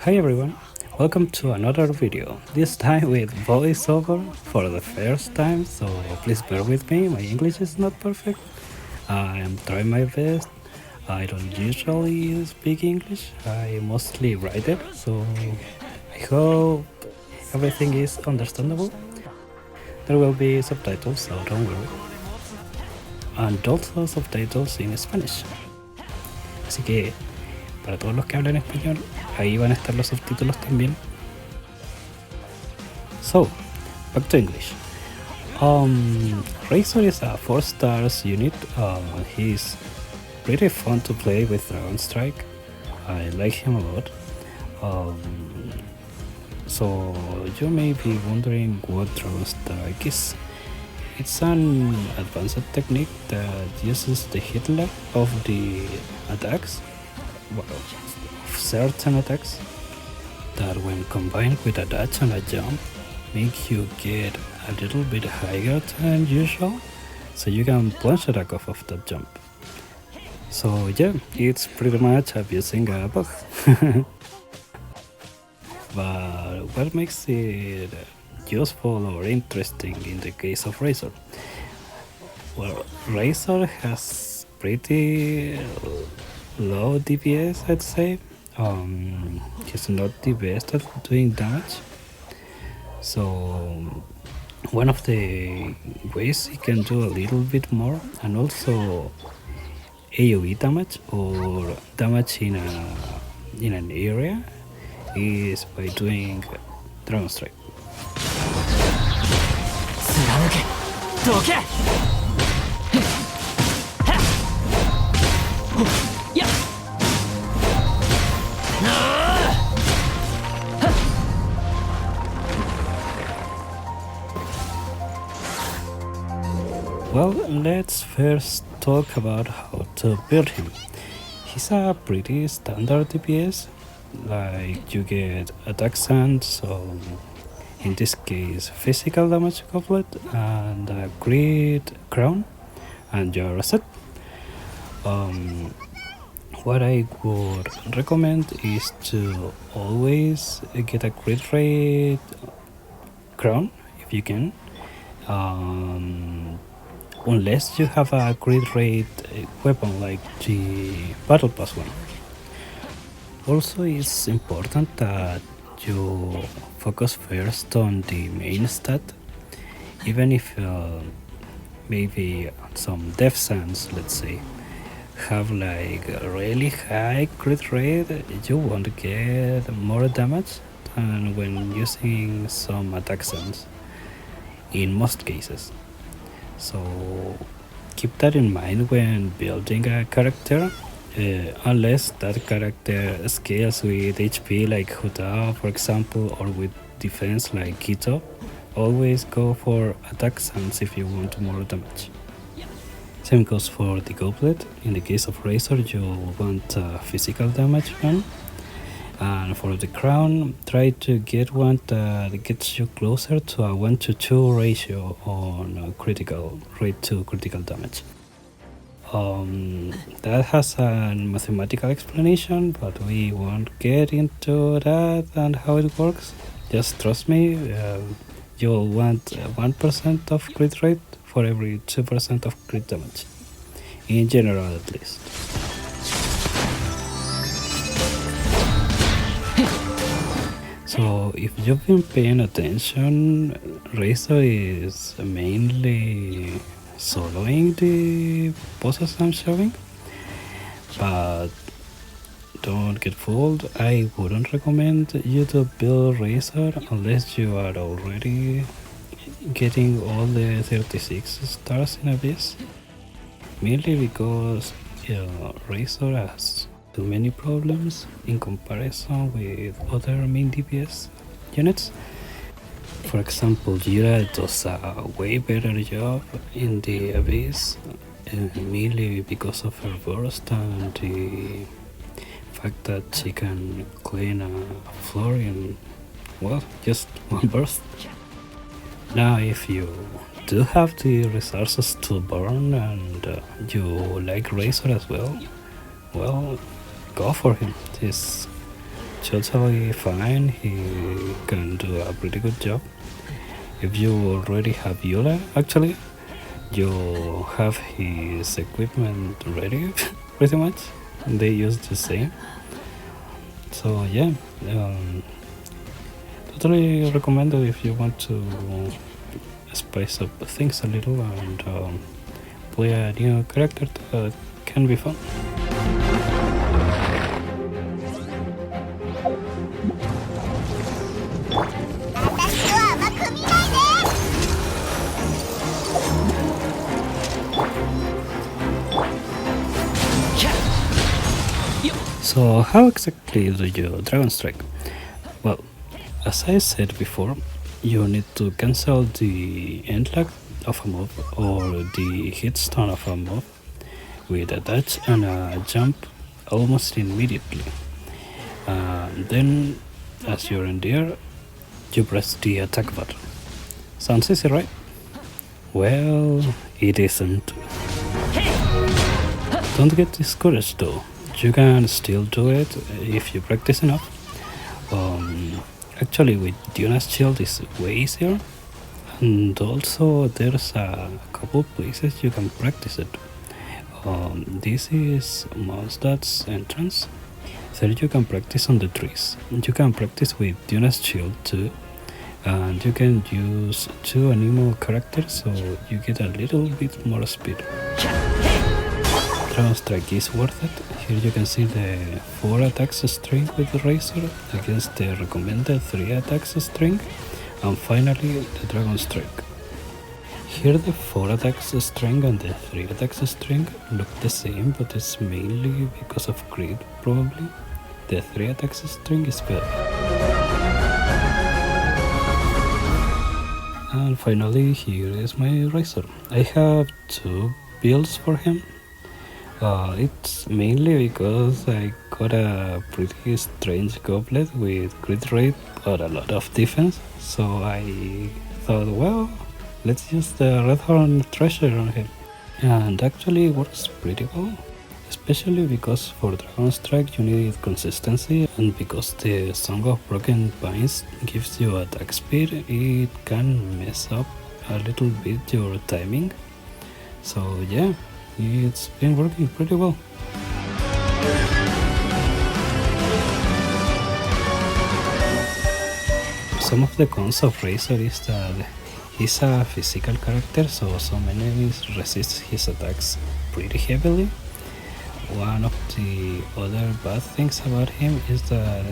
Hi everyone, welcome to another video, this time with voiceover for the first time, so please bear with me, my English is not perfect. I am trying my best. I don't usually speak English, I mostly write it, so I hope everything is understandable. There will be subtitles, so don't worry. And also subtitles in Spanish. Así que para todos los que hablan español, ahí van a estar los subtítulos también. So, back to English. Razor is a 4 stars unit. He's pretty fun to play with Dragon Strike. I like him a lot. So you may be wondering what Dragon Strike is. It's an advanced technique that uses the hit lag of the attacks, well, of certain attacks, that when combined with a dash and a jump, make you get a little bit higher than usual, so you can plunge attack off of that jump. So yeah, it's pretty much abusing a bug. But what makes it useful or interesting in the case of Razor? Well, Razor has pretty low DPS, I'd say. He's not the best at doing damage. So one of the ways he can do a little bit more, and also AoE damage or damage in an area, is by doing Dragon Strike. Well, let's first talk about how to build him. He's a pretty standard DPS, like you get attack sand, so in this case physical damage goblet and a crit crown, and you're set. What I would recommend is to always get a crit rate crown if you can, unless you have a crit rate weapon like the battle pass one. Also, it's important that you focus first on the main stat, even if maybe some death sands, let's say, have like a really high crit rate, you won't get more damage than when using some attack sands in most cases. So keep that in mind when building a character, unless that character scales with HP like Huda, for example, or with defense like Kito. Always go for attack sands if you want more damage. Same goes for the goblet. In the case of Razor, you want physical damage one. And for the crown, try to get one that gets you closer to a 1:2 ratio on critical rate to critical damage. That has a mathematical explanation, but we won't get into that and how it works. Just trust me, you'll want 1% of crit rate for every 2% of crit damage. In general, at least. So if you've been paying attention, Razor is mainly soloing the bosses I'm showing, but don't get fooled. I wouldn't recommend you to build Razor unless you are already getting all the 36 stars in Abyss, mainly because Razor has too many problems in comparison with other main DPS units. For example, Jira does a way better job in the Abyss, mainly because of her burst and the fact that she can clean a floor in, well, just one burst. Now, if you do have the resources to burn and you like Razor as well, go for him. He's totally fine. He can do a pretty good job. If you already have Eula, actually, you have his equipment ready, pretty much. They use the same. So yeah, totally recommend it if you want to spice up things a little and play a new character that can be fun. So how exactly do you Dragon Strike? Well, as I said before, you need to cancel the end lag of a move or the hit stun of a move with a dash and a jump almost immediately. Then, as you're in the air, you press the attack button. Sounds easy, right? Well, it isn't. Don't get discouraged though. You can still do it if you practice enough. Actually, with Duna's Shield is way easier, and also there's a couple places you can practice it. This is Mondstadt's entrance. There you can practice on the trees. You can practice with Duna's Shield too, and you can use 2 animal characters so you get a little bit more speed. Dragon Strike is worth it. Here you can see the 4 attacks string with the Razor against the recommended 3 attacks string, and finally the Dragon Strike. Here the 4 attacks string and the 3 attacks string look the same, but it's mainly because of greed probably. The 3 attacks string is better. And finally here is my Razor. I have 2 builds for him. It's mainly because I got a pretty strange goblet with crit rate but a lot of defense, so I thought, well, let's use the Redhorn treasure on him. And actually it works pretty well, especially because for Dragon Strike you need consistency, and because the Song of Broken Pines gives you attack speed, it can mess up a little bit your timing. So yeah, it's been working pretty well. Some of the cons of Razor is that he's a physical character, so some enemies resist his attacks pretty heavily. One of the other bad things about him is that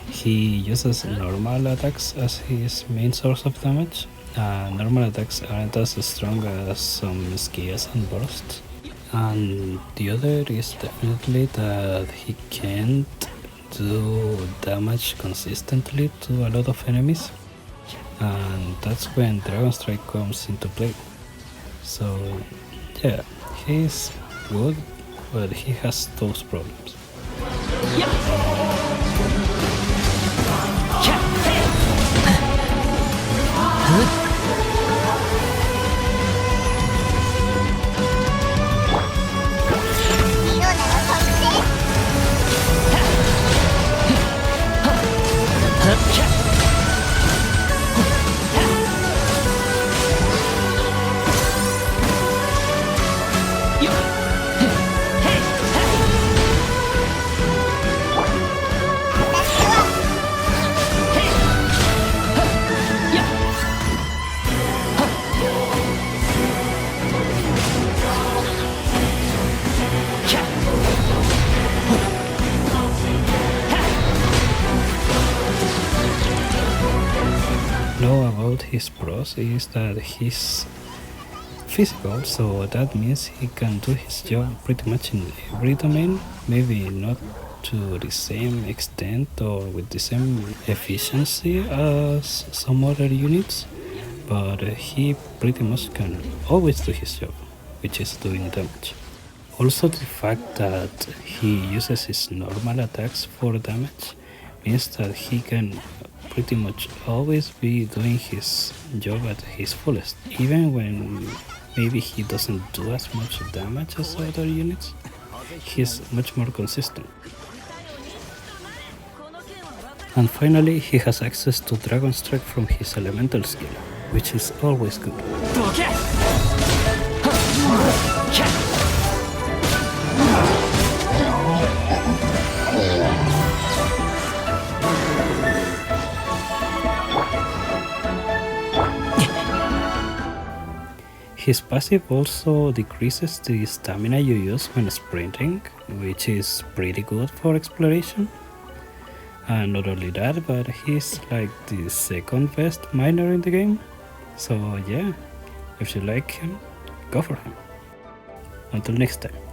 he uses normal attacks as his main source of damage. Normal attacks aren't as strong as some skies and bursts. And the other is definitely that he can't do damage consistently to a lot of enemies, and that's when Dragon Strike comes into play. So yeah, he's good, but he has those problems. Know about his pros is that he's physical, so that means he can do his job pretty much in every domain, maybe not to the same extent or with the same efficiency as some other units, but he pretty much can always do his job, which is doing damage. Also, the fact that he uses his normal attacks for damage means that he can pretty much always be doing his job at his fullest, even when maybe he doesn't do as much damage as other units. He's much more consistent. And finally, he has access to Dragon Strike from his elemental skill, which is always good. His passive also decreases the stamina you use when sprinting, which is pretty good for exploration. And not only that, but he's like the second best miner in the game. So yeah, if you like him, go for him. Until next time.